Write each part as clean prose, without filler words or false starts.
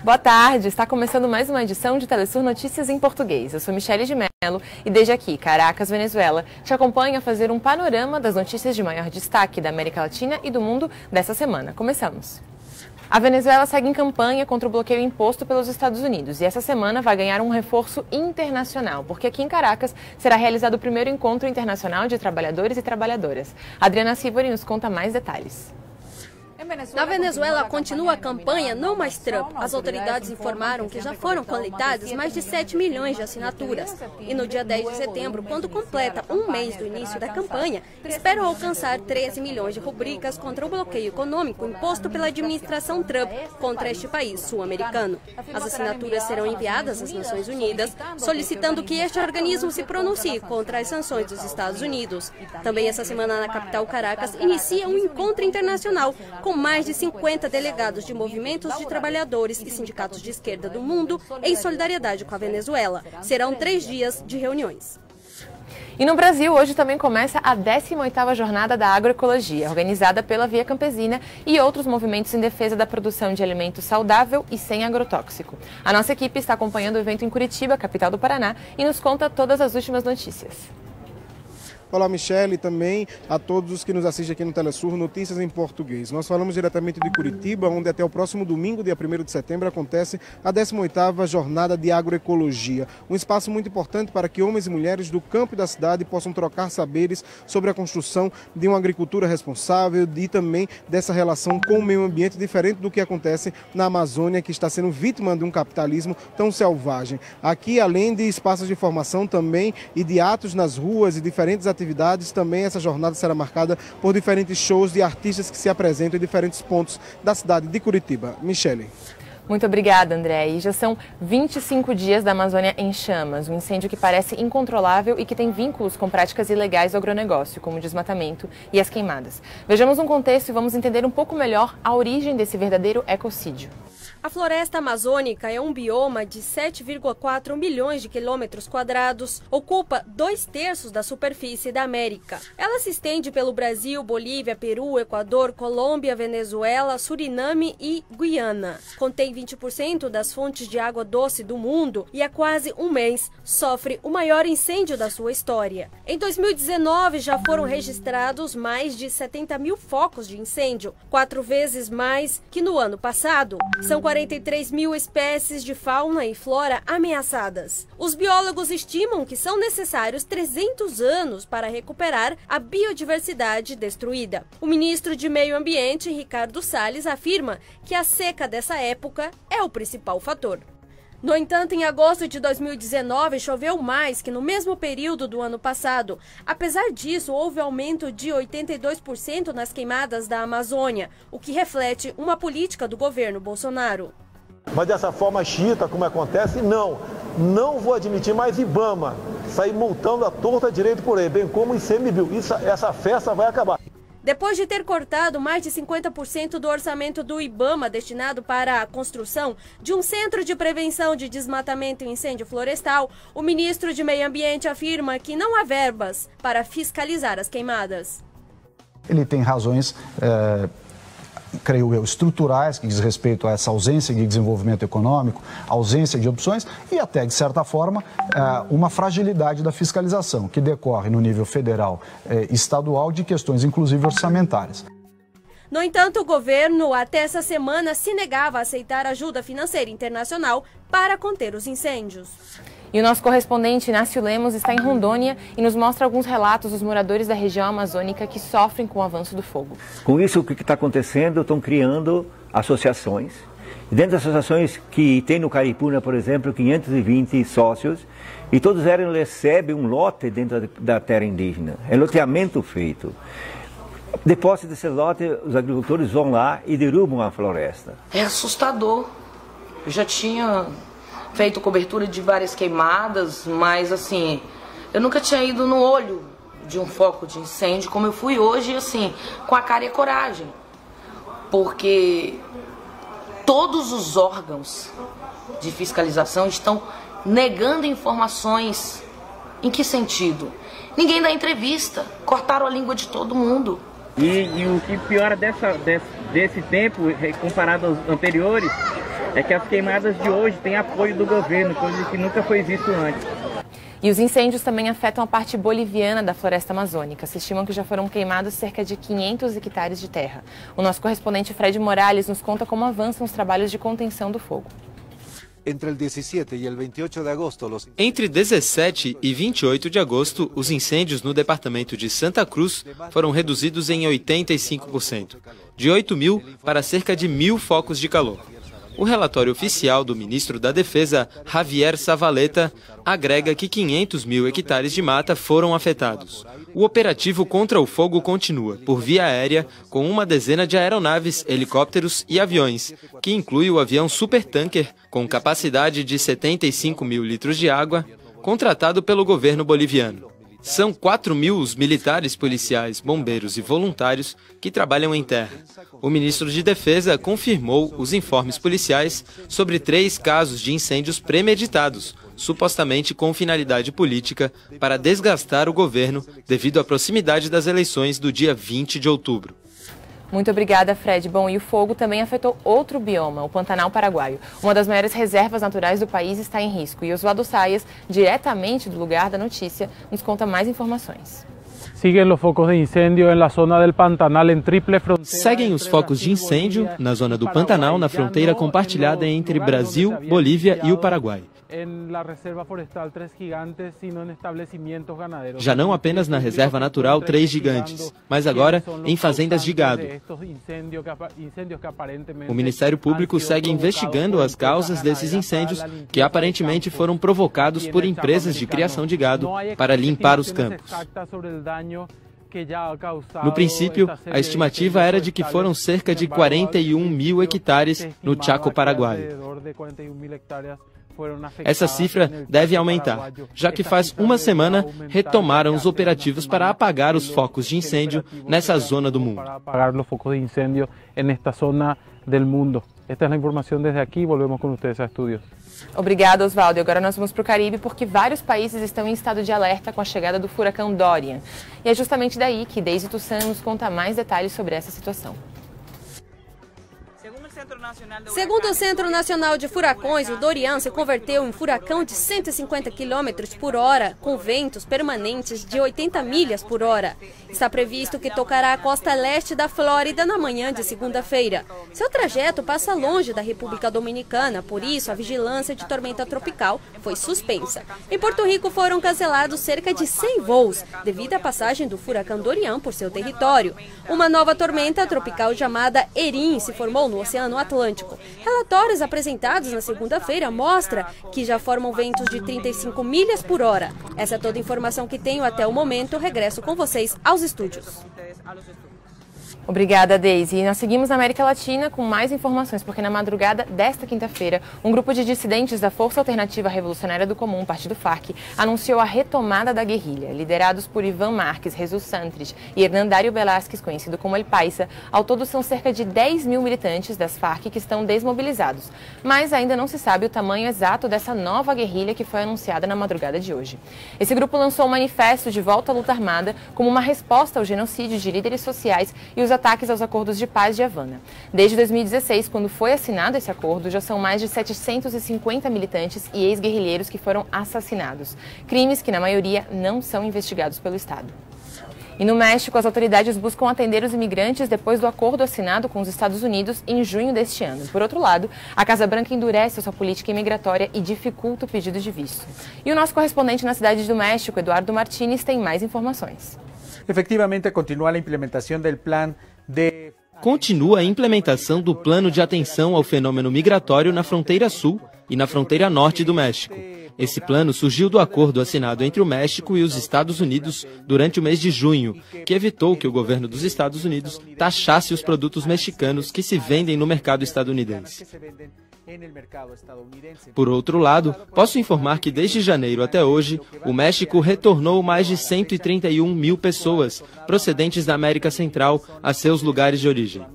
Boa tarde, está começando mais uma edição de Telesur Notícias em Português. Eu sou Michele de Mello e desde aqui, Caracas, Venezuela, te acompanho a fazer um panorama das notícias de maior destaque da América Latina e do mundo dessa semana. Começamos. A Venezuela segue em campanha contra o bloqueio imposto pelos Estados Unidos e essa semana vai ganhar um reforço internacional, porque aqui em Caracas será realizado o primeiro encontro internacional de trabalhadores e trabalhadoras. Adriana Sivori nos conta mais detalhes. Na Venezuela continua a campanha Não Mais Trump. As autoridades informaram que já foram coletadas mais de 7 milhões de assinaturas. E no dia 10 de setembro, quando completa um mês do início da campanha, esperam alcançar 13 milhões de rubricas contra o bloqueio econômico imposto pela administração Trump contra este país sul-americano. As assinaturas serão enviadas às Nações Unidas, solicitando que este organismo se pronuncie contra as sanções dos Estados Unidos. Também essa semana na capital Caracas inicia um encontro internacional com mais de 50 delegados de movimentos de trabalhadores e sindicatos de esquerda do mundo em solidariedade com a Venezuela. Serão 3 dias de reuniões. E no Brasil, hoje também começa a 18ª Jornada da Agroecologia, organizada pela Via Campesina e outros movimentos em defesa da produção de alimento saudável e sem agrotóxico. A nossa equipe está acompanhando o evento em Curitiba, capital do Paraná, e nos conta todas as últimas notícias. Olá, Michele, e também a todos os que nos assistem aqui no Telesur Notícias em Português. Nós falamos diretamente de Curitiba, onde até o próximo domingo, dia 1º de setembro, acontece a 18ª Jornada de Agroecologia. Um espaço muito importante para que homens e mulheres do campo e da cidade possam trocar saberes sobre a construção de uma agricultura responsável e também dessa relação com o meio ambiente, diferente do que acontece na Amazônia, que está sendo vítima de um capitalismo tão selvagem. Aqui, além de espaços de formação também e de atos nas ruas e diferentes atividades, também essa jornada será marcada por diferentes shows de artistas que se apresentam em diferentes pontos da cidade de Curitiba. Michele. Muito obrigada, André. E já são 25 dias da Amazônia em chamas, um incêndio que parece incontrolável e que tem vínculos com práticas ilegais do agronegócio, como o desmatamento e as queimadas. Vejamos um contexto e vamos entender um pouco melhor a origem desse verdadeiro ecocídio. A floresta amazônica é um bioma de 7,4 milhões de quilômetros quadrados, ocupa 2/3 da superfície da América. Ela se estende pelo Brasil, Bolívia, Peru, Equador, Colômbia, Venezuela, Suriname e Guiana. Contém 20% das fontes de água doce do mundo e há quase um mês sofre o maior incêndio da sua história. Em 2019 já foram registrados mais de 70 mil focos de incêndio, 4 vezes mais que no ano passado. São 43 mil espécies de fauna e flora ameaçadas. Os biólogos estimam que são necessários 300 anos para recuperar a biodiversidade destruída. O ministro de Meio Ambiente, Ricardo Salles, afirma que a seca dessa época é o principal fator. No entanto, em agosto de 2019, choveu mais que no mesmo período do ano passado. Apesar disso, houve aumento de 82% nas queimadas da Amazônia, o que reflete uma política do governo Bolsonaro. Mas dessa forma xiita, como acontece, não vou admitir mais IBAMA sair multando a torta direito por aí, bem como o ICMBio. Essa festa vai acabar. Depois de ter cortado mais de 50% do orçamento do IBAMA destinado para a construção de um centro de prevenção de desmatamento e incêndio florestal, o ministro de Meio Ambiente afirma que não há verbas para fiscalizar as queimadas. Ele tem razões, creio eu, estruturais, que diz respeito a essa ausência de desenvolvimento econômico, ausência de opções e até, de certa forma, uma fragilidade da fiscalização, que decorre no nível federal e estadual de questões, inclusive, orçamentárias. No entanto, o governo, até essa semana, se negava a aceitar ajuda financeira internacional para conter os incêndios. E o nosso correspondente Inácio Lemos está em Rondônia e nos mostra alguns relatos dos moradores da região amazônica que sofrem com o avanço do fogo. Com isso, o que está acontecendo? Estão criando associações. E dentro das associações que tem no Caripuna, por exemplo, 520 sócios, e todos eles recebem um lote dentro da terra indígena. É loteamento feito. Depois desse lote, os agricultores vão lá e derrubam a floresta. É assustador. Eu já tinha feito cobertura de várias queimadas, mas assim, eu nunca tinha ido no olho de um foco de incêndio como eu fui hoje, assim, com a cara e a coragem. Porque todos os órgãos de fiscalização estão negando informações. Em que sentido? Ninguém dá entrevista, cortaram a língua de todo mundo. E o que piora desse tempo, comparado aos anteriores, é que as queimadas de hoje têm apoio do governo, coisa que nunca foi visto antes. E os incêndios também afetam a parte boliviana da floresta amazônica. Se estimam que já foram queimados cerca de 500 hectares de terra. O nosso correspondente Fred Morales nos conta como avançam os trabalhos de contenção do fogo. Entre 17 e 28 de agosto, os incêndios no departamento de Santa Cruz foram reduzidos em 85%, de 8.000 para cerca de 1.000 focos de calor. O relatório oficial do ministro da Defesa, Javier Zavaleta, agrega que 500.000 hectares de mata foram afetados. O operativo contra o fogo continua, por via aérea, com uma dezena de aeronaves, helicópteros e aviões, que inclui o avião Supertanker, com capacidade de 75.000 litros de água, contratado pelo governo boliviano. São 4.000 os militares, policiais, bombeiros e voluntários que trabalham em terra. O ministro de Defesa confirmou os informes policiais sobre 3 casos de incêndios premeditados, supostamente com finalidade política, para desgastar o governo devido à proximidade das eleições do dia 20 de outubro. Muito obrigada, Fred. Bom, e o fogo também afetou outro bioma, o Pantanal Paraguaio. Uma das maiores reservas naturais do país está em risco. E Oswaldo Sayas, diretamente do lugar da notícia, nos conta mais informações. Seguem os focos de incêndio na zona do Pantanal em tríplice fronteira. Seguem os focos de incêndio na zona do Pantanal, na fronteira compartilhada entre Brasil, Bolívia e o Paraguai. Já não apenas na Reserva Natural Três Gigantes, mas agora em fazendas de gado. O Ministério Público segue investigando as causas desses incêndios que aparentemente foram provocados por empresas de criação de gado para limpar os campos. No princípio, a estimativa era de que foram cerca de 41.000 hectares no Chaco paraguaio. Essa cifra deve aumentar, já que faz uma semana retomaram os operativos para apagar os focos de incêndio nessa zona do mundo. Esta é a informação desde aqui, volvemos com vocês a estúdios. Obrigada, Oswaldo. E agora nós vamos para o Caribe, porque vários países estão em estado de alerta com a chegada do furacão Dorian. E é justamente daí que Deise Tussan nos conta mais detalhes sobre essa situação. Segundo o Centro Nacional de Furacões, o Dorian se converteu em furacão de 150 km por hora, com ventos permanentes de 80 milhas por hora. Está previsto que tocará a costa leste da Flórida na manhã de segunda-feira. Seu trajeto passa longe da República Dominicana, por isso a vigilância de tormenta tropical foi suspensa. Em Porto Rico foram cancelados cerca de 100 voos, devido à passagem do furacão Dorian por seu território. Uma nova tormenta tropical chamada Erin se formou no Oceano Atlântico. Relatórios apresentados na segunda-feira mostram que já formam ventos de 35 milhas por hora. Essa é toda a informação que tenho até o momento. Regresso com vocês aos estúdios. Obrigada, Deise. E nós seguimos na América Latina com mais informações, porque na madrugada desta quinta-feira, um grupo de dissidentes da Força Alternativa Revolucionária do Comum, partido FARC, anunciou a retomada da guerrilha. Liderados por Ivan Marques, Jesus Santrich e Hernandario Velázquez, conhecido como El Paisa, ao todo são cerca de 10.000 militantes das FARC que estão desmobilizados. Mas ainda não se sabe o tamanho exato dessa nova guerrilha que foi anunciada na madrugada de hoje. Esse grupo lançou um manifesto de volta à luta armada como uma resposta ao genocídio de líderes sociais e os ataques aos acordos de paz de Havana. Desde 2016, quando foi assinado esse acordo, já são mais de 750 militantes e ex-guerrilheiros que foram assassinados. Crimes que, na maioria, não são investigados pelo Estado. E no México, as autoridades buscam atender os imigrantes depois do acordo assinado com os Estados Unidos em junho deste ano. Por outro lado, a Casa Branca endurece a sua política imigratória e dificulta o pedido de visto. E o nosso correspondente na cidade do México, Eduardo Martínez, tem mais informações. Efectivamente, continua a implementação do plano de... Continua a implementação do plano de atenção ao fenômeno migratório na fronteira sul e na fronteira norte do México. Esse plano surgiu do acordo assinado entre o México e os Estados Unidos durante o mês de junho, que evitou que o governo dos Estados Unidos taxasse os produtos mexicanos que se vendem no mercado estadunidense. Por outro lado, posso informar que desde janeiro até hoje, o México retornou mais de 131.000 pessoas procedentes da América Central a seus lugares de origem.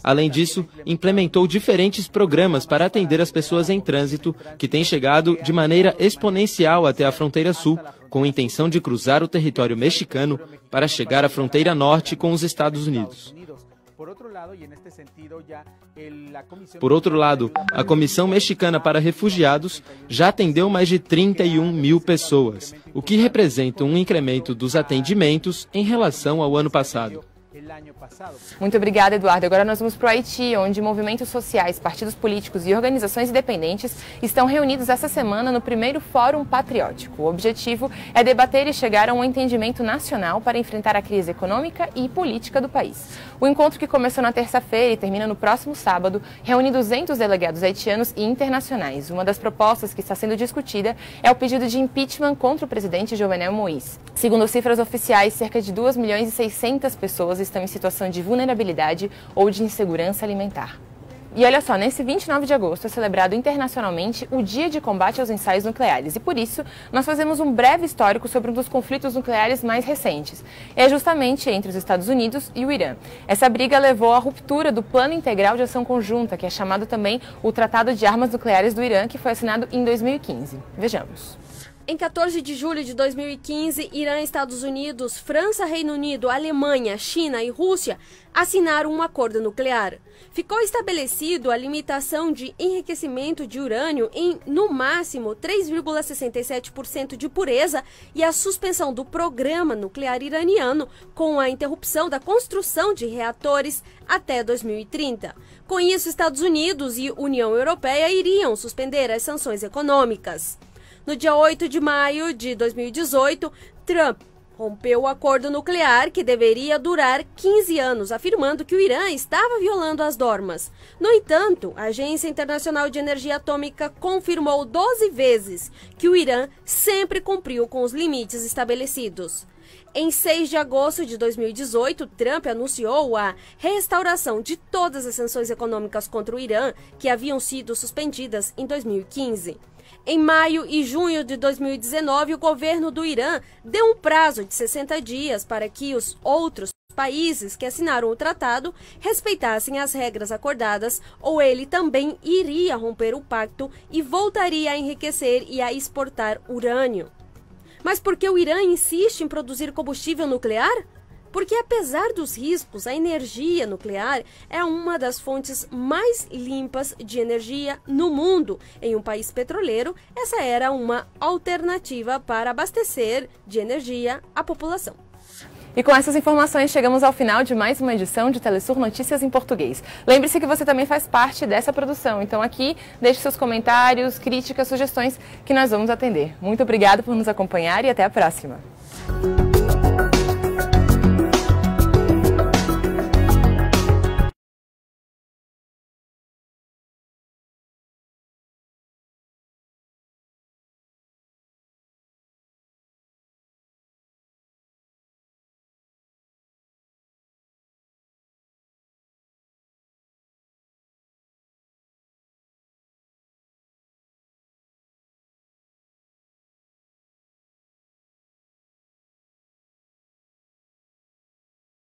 Além disso, implementou diferentes programas para atender as pessoas em trânsito que têm chegado de maneira exponencial até a fronteira sul, com a intenção de cruzar o território mexicano para chegar à fronteira norte com os Estados Unidos. Por outro lado, a Comissão Mexicana para Refugiados já atendeu mais de 31 mil pessoas, o que representa um incremento dos atendimentos em relação ao ano passado. Muito obrigada, Eduardo. Agora nós vamos para o Haiti, onde movimentos sociais, partidos políticos e organizações independentes estão reunidos essa semana no primeiro Fórum Patriótico. O objetivo é debater e chegar a um entendimento nacional para enfrentar a crise econômica e política do país. O encontro, que começou na terça-feira e termina no próximo sábado, reúne 200 delegados haitianos e internacionais. Uma das propostas que está sendo discutida é o pedido de impeachment contra o presidente Jovenel Moïse. Segundo cifras oficiais, cerca de 2.600.000 pessoas estão em situação de vulnerabilidade ou de insegurança alimentar. E olha só, nesse 29 de agosto é celebrado internacionalmente o Dia de Combate aos Ensaios Nucleares e, por isso, nós fazemos um breve histórico sobre um dos conflitos nucleares mais recentes. É justamente entre os Estados Unidos e o Irã. Essa briga levou à ruptura do Plano Integral de Ação Conjunta, que é chamado também o Tratado de Armas Nucleares do Irã, que foi assinado em 2015. Vejamos. Em 14 de julho de 2015, Irã, Estados Unidos, França, Reino Unido, Alemanha, China e Rússia assinaram um acordo nuclear. Ficou estabelecido a limitação de enriquecimento de urânio em, no máximo, 3,67% de pureza e a suspensão do programa nuclear iraniano, com a interrupção da construção de reatores até 2030. Com isso, Estados Unidos e União Europeia iriam suspender as sanções econômicas. No dia 8 de maio de 2018, Trump rompeu o acordo nuclear, que deveria durar 15 anos, afirmando que o Irã estava violando as normas. No entanto, a Agência Internacional de Energia Atômica confirmou 12 vezes que o Irã sempre cumpriu com os limites estabelecidos. Em 6 de agosto de 2018, Trump anunciou a restauração de todas as sanções econômicas contra o Irã, que haviam sido suspendidas em 2015. Em maio e junho de 2019, o governo do Irã deu um prazo de 60 dias para que os outros países que assinaram o tratado respeitassem as regras acordadas, ou ele também iria romper o pacto e voltaria a enriquecer e a exportar urânio. Mas por que o Irã insiste em produzir combustível nuclear? Porque, apesar dos riscos, a energia nuclear é uma das fontes mais limpas de energia no mundo. Em um país petroleiro, essa era uma alternativa para abastecer de energia a população. E com essas informações chegamos ao final de mais uma edição de Telesur Notícias em Português. Lembre-se que você também faz parte dessa produção, então aqui deixe seus comentários, críticas, sugestões que nós vamos atender. Muito obrigada por nos acompanhar e até a próxima.